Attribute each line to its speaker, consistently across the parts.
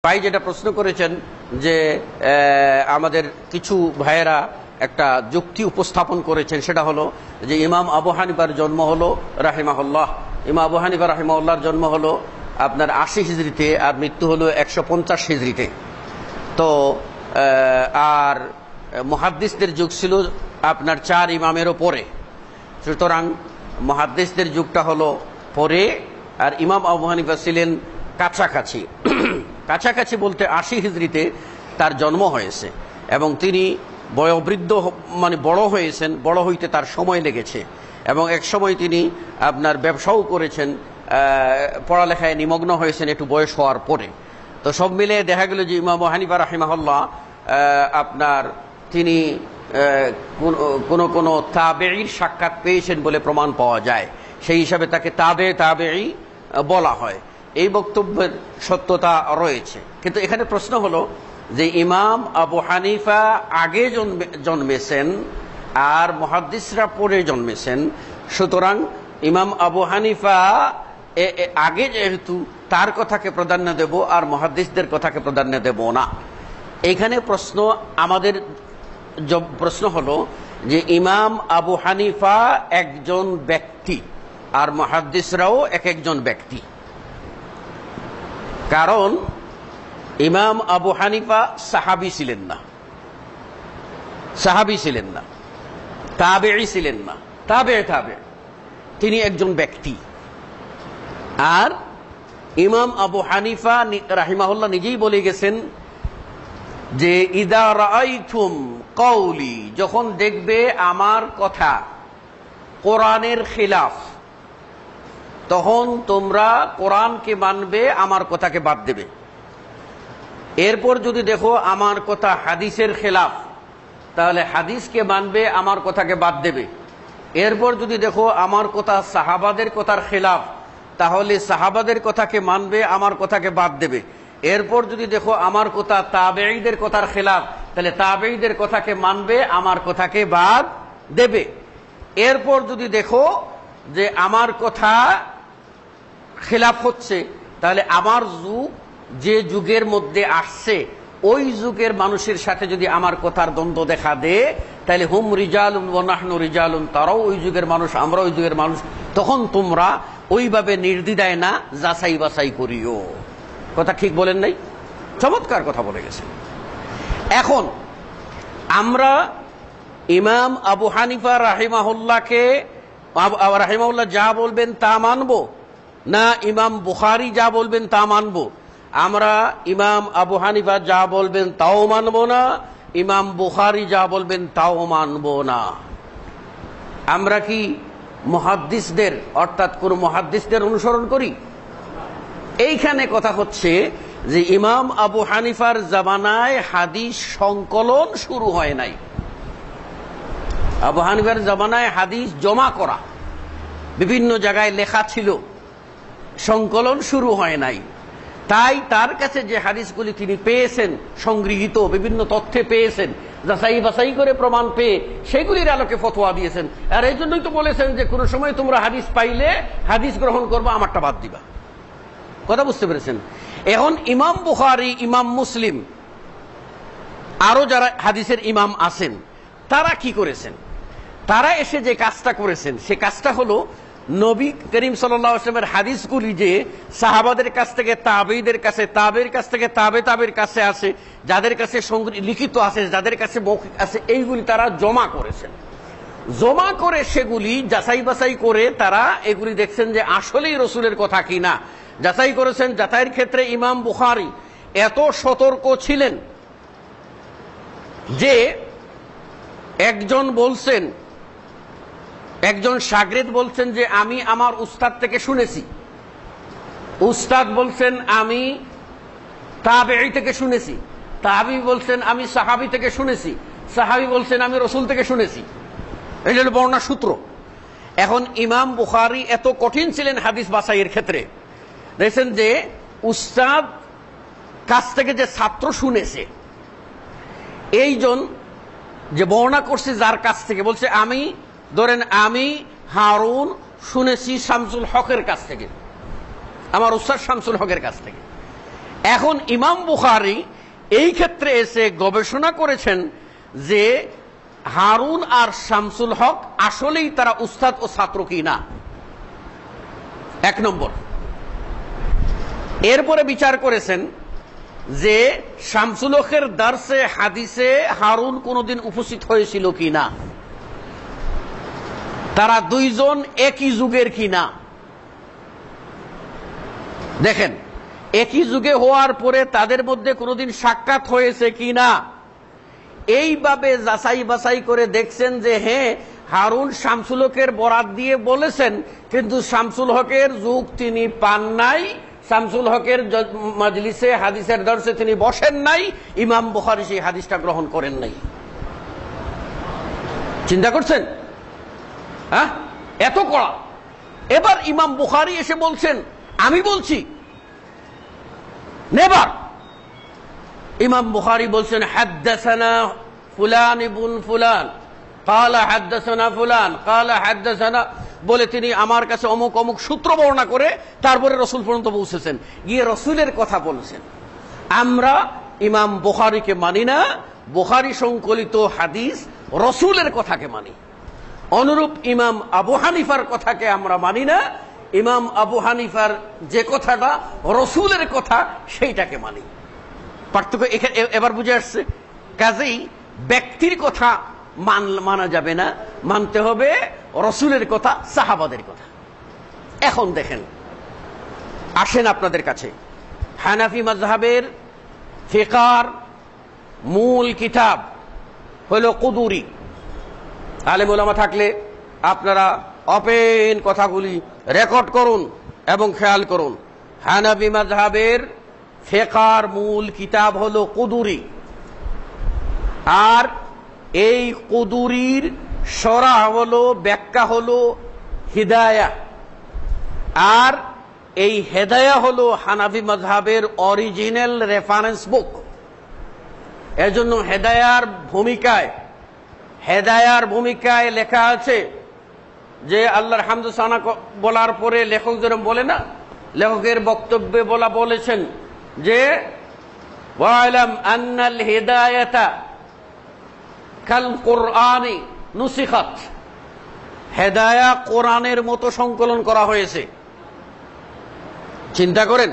Speaker 1: ভাই যেটা প্রশ্ন করেছেন যে আমাদের কিছু ভাইয়েরা একটা যুক্তি উপস্থাপন করেছেন, সেটা হলো যে ইমাম আবু হানিফার জন্ম হলো রাহিমাহুল্লাহ, ইমাম আবু হানিফা রাহিমাহুল্লাহর জন্ম হলো আপনার 80 হিজরিতে আর মৃত্যু হলো 150 হিজরিতে। তো আর মুহাদ্দিসদের যুগ ছিল আপনার 4 ইমামেরও পরে, সুতরাং মুহাদ্দিসদের যুগটা হলো পরে, আর ইমাম আবু হানিফা ছিলেন কাছাকাছি। কাছাকাছি বলতে 80 হিজরিতে তার জন্ম হয়েছে এবং তিনি বয়োবৃদ্ধ মানে বড় হয়েছেন, বড় হইতে তার সময় লেগেছে এবং এক সময় তিনি আপনার ব্যবসাও করেছেন, পড়ালেখায় নিমগ্ন হয়েছেন একটু বয়স হওয়ার পরে। তো সব মিলে দেখা গেল যে ইমাম আবু হানিফা রাহিমাহুল্লাহ আপনার তিনি কোন তাবেঈর সাক্ষাৎ পেয়েছেন বলে প্রমাণ পাওয়া যায়, সেই হিসাবে তাকে তাবেঈ বলা হয়। এই বক্তব্যের সত্যতা রয়েছে, কিন্তু এখানে প্রশ্ন হলো যে ইমাম আবু হানিফা আগে জন্মেছেন আর মুহাদ্দিসরা পরে জন্মেছেন, সুতরাং ইমাম আবু হানিফা আগে যেহেতু তার কথাকে প্রাধান্য দেব আর মুহাদ্দিসদের কথাকে প্রাধান্য দেব না। এইখানে আমাদের প্রশ্ন হলো যে ইমাম আবু হানিফা একজন ব্যক্তি আর মুহাদ্দিসরাও একজন ব্যক্তি, কারণ ইমাম আবু হানিফা সাহাবী ছিলেন না, তাবেঈ ছিলেন না, তাবে তিনি একজন ব্যক্তি। আর ইমাম আবু হানিফা রাহিমাহুল্লাহ নিজেই বলে গেছেন যে ইদা রাআইতুম কওলি, যখন দেখবে আমার কথা কোরআনের খিলাফ, তখন তোমরা কোরআনকে মানবে, আমার কথাকে বাদ দেবে। এরপর যদি দেখো আমার কথা হাদিসের খেলাফ, তাহলে হাদিসকে মানবে, আমার কথাকে বাদ দেবে। এরপর যদি দেখো আমার কথা সাহাবাদের কথার খেলাফ, তাহলে সাহাবাদের কথাকে মানবে, আমার কথাকে বাদ দেবে। এরপর যদি দেখো আমার কথা তাবেঈদের কথার খেলাফ, তাহলে তাবেঈদের কথাকে মানবে, আমার কথাকে বাদ দেবে। এরপর যদি দেখো যে আমার কথা খেলাফ হচ্ছে, তাহলে আমার যুগ যে যুগের মধ্যে আসছে ওই যুগের মানুষের সাথে যদি আমার কথার দ্বন্দ্ব দেখা দেয়, তাহলে হুম রিজালুন ওয়া নাহনু রিজালুন, তারাও ওই যুগের মানুষ, আমরা ওই যুগের মানুষ, তখন তোমরা ওইভাবে নির্দ্বিধায় না যাচাই বাছাই করিও। কথা ঠিক বলেন নাই? চমৎকার কথা বলে গেছেন। এখন আমরা ইমাম আবু হানিফা রাহিমাহুল্লাহ যা বলবেন তা মানবো, না ইমাম বুখারী যা বলবেন তা মানবো? আমরা ইমাম আবু হানিফা যা বলবেন তাও মানবো না, ইমাম বুখারী যা বলবেন তাও মানবো না। আমরা কি মুহাদ্দিসদের অর্থাৎ কোন মুহাদ্দিসদের অনুসরণ করি? এইখানে কথা হচ্ছে যে ইমাম আবু হানিফার জামানায় হাদিস সংকলন শুরু হয় নাই। আবু হানিফার জামানায় হাদিস জমা করা, বিভিন্ন জায়গায় লেখা ছিল, সংকলন শুরু হয় নাই। তাই তার কাছে যে হাদিসগুলি তিনি পেয়েছেন সংগৃহীত, বিভিন্ন তথ্যে পেয়েছেন, যাচাই বাছাই করে প্রমাণ পেয়ে সেগুলির আলোকে ফতোয়া দিয়েছেন। আর এই জন্যই তো বলেছেন যে কোন সময় তোমরা হাদিস পাইলে হাদিস গ্রহণ করবা, আমারটা বাদ দিবা। কথা বুঝতে পেরেছেন? এখন ইমাম বুখারী, ইমাম মুসলিম, আরো যারা হাদিসের ইমাম আছেন, তারা কি করেছেন? তারা এসে যে কাজটা করেছেন সে কাজটা হলো নবী করিম সাল্লাল্লাহু আলাইহি ওয়াসাল্লামের হাদিসগুলি যে সাহাবাদের কাছ থেকে তাবেঈদের কাছে, তাবেঈর কাছ থেকে তাবেঈর কাছে আছে, যাদের কাছে লিখিত আছে, যাদের কাছে মৌখিক আছে, এইগুলি তারা জমা করেছেন। জমা করে সেগুলি যাচাই বাছাই করে তারা এগুলি দেখছেন যে আসলেই রসুলের কথা কিনা যাচাই করেছেন। যাচাইয়ের ক্ষেত্রে ইমাম বুখারী এত সতর্ক ছিলেন যে একজন শাগরিদ বলছেন যে আমি আমার উস্তাদ থেকে শুনেছি, উস্তাদ বলছেন আমি তাবেঈ থেকে শুনেছি, তাবেঈ বলছেন আমি সাহাবী থেকে শুনেছি, সাহাবী বলছেন আমি রসুল থেকে শুনেছি। এই হলো বর্ণনা সূত্র। এখন ইমাম বুখারী এত কঠিন ছিলেন হাদিস বাছাইয়ের ক্ষেত্রে, দেখছেন যে উস্তাদ কাছ থেকে যে ছাত্র শুনেছে, এইজন যে বর্ণনা করছে যার কাছ থেকে, বলছে আমি ধরেন আমি হারুন শুনেছি শামসুল হকের কাছ থেকে, আমার উস্তাদ শামসুল হকের কাছ থেকে। এখন ইমাম বুখারী এই ক্ষেত্রে এসে গবেষণা করেছেন যে হারুন আর শামসুল হক আসলেই তারা উস্তাদ ও ছাত্র কিনা, এক নম্বর। এরপরে বিচার করেছেন যে শামসুল হকের দার্সে হাদিসে হারুন কোনদিন উপস্থিত হয়েছিল কিনা, তারা দুইজন একই যুগের কিনা। দেখেন, একই যুগে হওয়ার পরে তাদের মধ্যে কোনদিন সাক্ষাৎ হয়েছে কিনা, এইভাবে যাচাই বাছাই করে দেখছেন যে হ্যাঁ, হারুন শামসুল হকের বরাত দিয়ে বলেছেন, কিন্তু শামসুল হকের যুগ তিনি পান নাই, শামসুল হকের মজলিসে হাদিসের দর্শে তিনি বসেন নাই, ইমাম বুখারী সেই হাদিসটা গ্রহণ করেন নাই। চিন্তা করছেন? হ্যাঁ, এত কড়া। এবার ইমাম বুখারী এসে বলছেন আমি বলছি নেবার। ইমাম বুখারী বলছেন হাদ্দাসানা ফুলান ইবন ফুলান قال حدثنا ফুলান قال حدثنا, বলে তিনি আমার কাছে অমুক অমুক সূত্র বর্ণনা করে তারপরে রাসূল পর্যন্ত পৌঁছেছেন, গিয়ে রাসূলের কথা বলেছেন। আমরা ইমাম বুখারীকে মানি না, বুখারী সংকলিত হাদিস রাসূলের কথাকে মানি। অনুরূপ ইমাম আবু হানিফার কথাকে আমরা মানি না, ইমাম আবু হানিফার যে কথাটা রাসূলের কথা সেইটাকে মানি। পার্থক্য এবার বুঝে আসছে? কাজেই ব্যক্তির কথা মানা যাবে না, মানতে হবে রাসূলের কথা, সাহাবাদের কথা। এখন দেখেন, আসেন আপনাদের কাছে হানাফি মাযহাবের ফিকহার মূল কিতাব হলো কুদুরি। আলেম ওলামা থাকলে আপনারা ওপেন কথাগুলি রেকর্ড করুন এবং খেয়াল করুন। হানাফি মাযহাবের ফিকহার মূল কিতাব হলো কুদুরি, আর এই কুদুরির শরহ হলো, ব্যাখ্যা হলো হিদায়া, আর এই হেদায়া হলো হানাফি মাযহাবের অরিজিনাল রেফারেন্স বুক। এজন্য হেদায়ার ভূমিকায় লেখা আছে যে আল্লাহর হামদ সানা বলার পরে লেখক যেরকম বলে না, লেখকের বক্তব্যে বলেছেন যে ওয়ালাম আন্নাল হিদায়াতা কাল কুরআনি নুসিখাত, হেদায়া কোরআনের মতো সংকলন করা হয়েছে। চিন্তা করেন,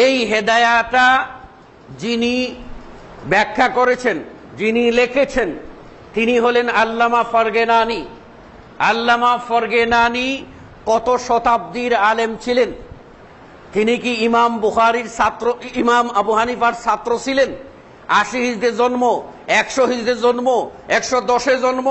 Speaker 1: এই হেদায়াটা যিনি ব্যাখ্যা করেছেন, যিনি লিখেছেন, তিনি হলেন আল্লামা ফারগেনানি। আল্লামা ফারগেনানি কত শতাব্দীর আলেম ছিলেন? তিনি কি ইমাম বুখারীর ছাত্র, ইমাম আবু হানিফার ছাত্র ছিলেন? 80 হিজরিতে জন্ম, 100 হিজরিতে জন্ম, 110-এ জন্ম।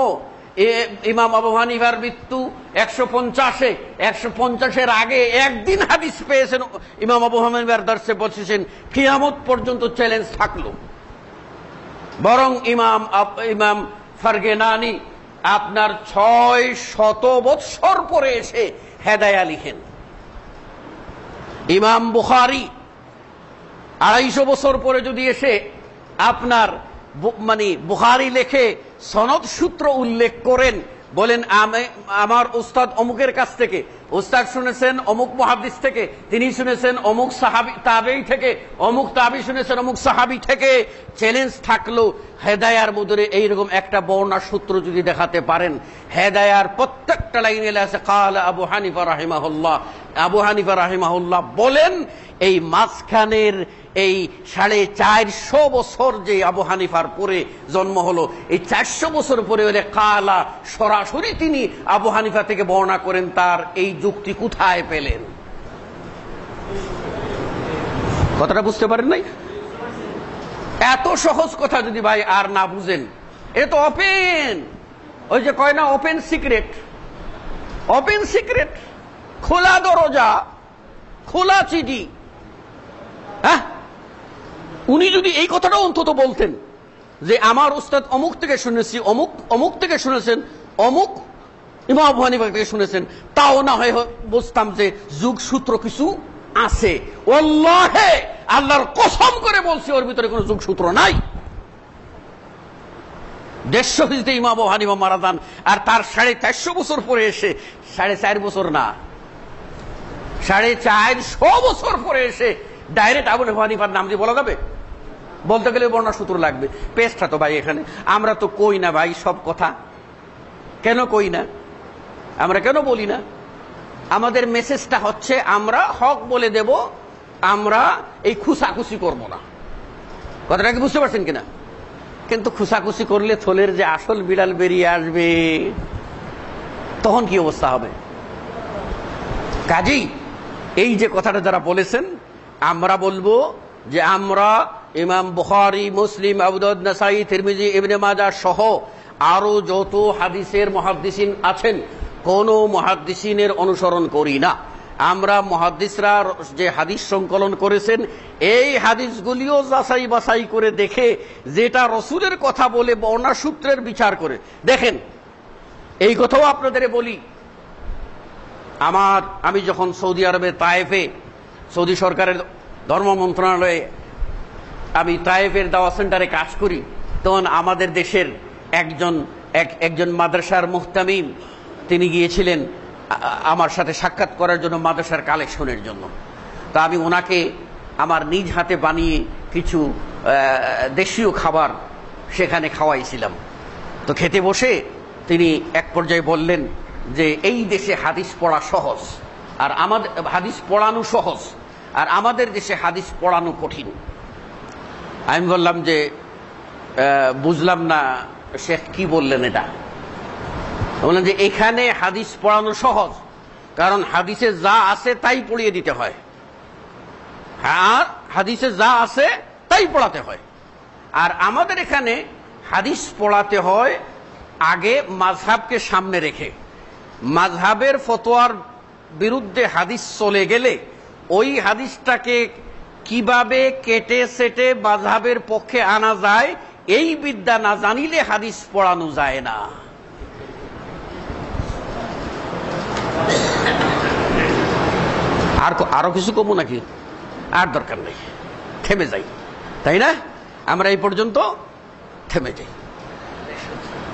Speaker 1: ইমাম আবু হানিফার মৃত্যু 150-এ। 150-এর আগে একদিন হাদিস পেয়েছেন ইমাম আবু হানিফার দর্শে বসেছেন, কিয়ামত পর্যন্ত চ্যালেঞ্জ থাকলো। বরং ইমাম ফারগেনানি আপনার 600 বৎসর পরে এসে হেদায়া লিখেন। ইমাম বুখারী 250 বছর পরে যদি এসে আপনার বুখারী লেখে সনদ সূত্র উল্লেখ করেন, বলেন আমার উস্তাদ অমুকের কাছ থেকে, উস্তাদ শুনেছেন অমুক মুহাদ্দিস থেকে, তিনি শুনেছেন অমুক সাহাবী তাবেঈ থেকে, অমুক তাবেঈ শুনেছেন অমুক সাহাবী থেকে, চ্যালেঞ্জ থাকলো হেদায়ার মধ্যে এইরকম একটা বর্ণনা সূত্র যদি দেখাতে পারেন। হেদায়ার প্রত্যেকটা লাইনে আছে কাল আবু হানিফা রাহিমাহুল্লাহ। আবু হানিফা রাহিমাহুল্লাহ বলেন এই মাঝখানের এই 450 বছর যে আবু হানিফার পরে জন্ম হলো, এই 400 বছর পরে হলে কালা সরাসরি তিনি আবু হানিফা থেকে বর্ণনা করেন, তার এই যুক্তি কোথায় পেলেন? কথাটা বুঝতে পারেন নাই? এত সহজ কথা যদি ভাই আর না বুঝেন, এ তো ওপেন, ওই যে কয় না ওপেন সিক্রেট, ওপেন সিক্রেট, খোলা দরজা, খোলা চিঠি। হ্যাঁ, উনি যদি এই কথাটা অন্তত বলতেন যে আমার উস্তাদ অমুক থেকে শুনেছি, অমুক অমুক থেকে শুনেছেন, অমুক ইমাম আবু হানিফা থেকে শুনেছেন, তাও না হয় বুঝতাম যে যুগ সূত্র কিছু আছে। ওয়াল্লাহি আল্লাহর কসম করে বলছি ওর ভিতরে কোনো যুগ সূত্র নাই। 150 হিজরিতে ইমাম আবু হানিফা মারা যান, আর তার 450 বছর পরে এসে, 4.5 বছর না, 450 বছর পরে এসে ডাইরেক্ট আবু হানিফার নাম দিয়ে বলা যাবে? বলতে গেলে বর্ণনা সূত্র লাগবে। পেশটা তো ভাই এখানে আমরা তো কই না ভাই সব কথা। কেন কই না? আমরা কেন বলি না? আমাদের মেসেজটা হচ্ছে আমরা হক বলে দেব, আমরা এই খুসাখুসি করব না। কথাটা কি বুঝতে পারছেন কিনা? কিন্তু খুসাখুসি করলে থলের যে আসল বিড়াল বেরিয়ে আসবে, তখন কি অবস্থা হবে? কাজেই এই যে কথাটা যারা বলেছেন, আমরা বলবো যে আমরা ইমাম বুখারী, মুসলিম, আবু দাউদ, নাসাই, তিরমিজি, ইবনে মাজাহ সহ আরো যত হাদিসের মুহাদ্দিসিন আছেন, কোন মুহাদ্দিসিনের অনুসরণ করি না। আমরা মুহাদ্দিসরা যে হাদিস সংকলন করেছেন এই হাদিসগুলিও যাচাই বাছাই করে দেখে যেটা রসুলের কথা বলে বর্ণনা সূত্রের বিচার করে দেখেন। এই কথাও আপনাদের বলি, আমি যখন সৌদি আরবে তায়েফে সৌদি সরকারের ধর্ম মন্ত্রণালয়ে আমি তায়েফের দাওয়া সেন্টারে কাজ করি, তখন আমাদের দেশের একজন মাদ্রাসার মুহতামিম তিনি গিয়েছিলেন আমার সাথে সাক্ষাৎ করার জন্য, মাদ্রাসার কালেকশনের জন্য। তা আমি ওনাকে আমার নিজ হাতে বানিয়ে কিছু দেশীয় খাবার সেখানে খাওয়াইছিলাম। তো খেতে বসে তিনি এক পর্যায়ে বললেন যে এই দেশে হাদিস পড়া সহজ, আর আমাদের হাদিস পড়ানো সহজ, আর আমাদের দেশে হাদিস পড়ানো কঠিন। আমি বললাম যে বুঝলাম না শেখ কি বললেন এটা। বললেন যে এখানে হাদিস পড়ানো সহজ, কারণ হাদিসে যা আছে তাই পড়িয়ে দিতে হয়, আর হাদিসে যা আছে তাই পড়াতে হয়। আর আমাদের এখানে হাদিস পড়াতে হয় আগে মাযহাবকে সামনে রেখে, মাযহাবের ফতোয়ার বিরুদ্ধে হাদিস চলে গেলে ওই হাদিসটাকে কিভাবে কেটে সেটে মাযহাবের পক্ষে আনা যায় এই বিদ্যা না জানিলে হাদিস পড়ানো যায় না। আরো কিছু কমু নাকি? আর দরকার নেই, থেমে যাই, তাই না? আমরা এই পর্যন্ত থেমে যাই।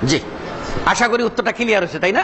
Speaker 1: জি, আশা করি উত্তরটা ক্লিয়ার হয়েছে, তাই না?